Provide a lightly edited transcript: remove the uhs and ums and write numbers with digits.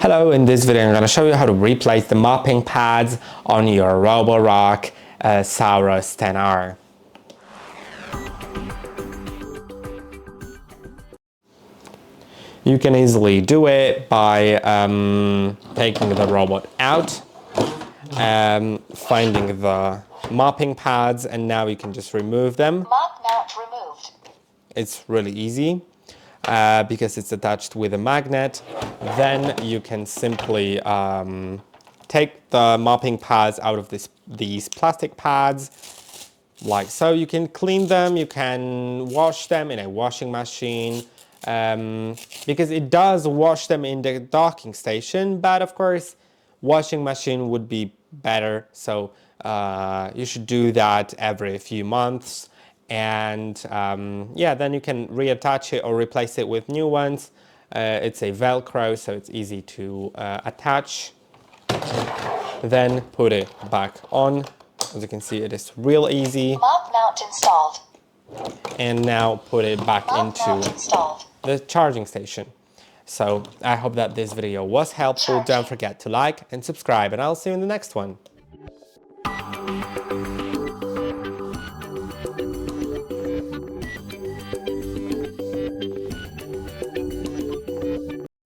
Hello, in this video I'm going to show you how to replace the mopping pads on your ROBOROCK Saros 10R. You can easily do it by taking the robot out, finding the mopping pads, and now you can just remove them. Mop mount removed. It's really easy. Because it's attached with a magnet. Then you can simply take the mopping pads out of these plastic pads, like so. You can clean them, you can wash them in a washing machine, because it does wash them in the docking station, but of course washing machine would be better, so you should do that every few months. And yeah, then you can reattach it or replace it with new ones. It's a Velcro, so it's easy to attach. Then put it back on. As you can see, it is real easy. Mop mount installed. And now put it back into the charging station. So I hope that this video was helpful. Don't forget to like and subscribe, and I'll see you in the next one.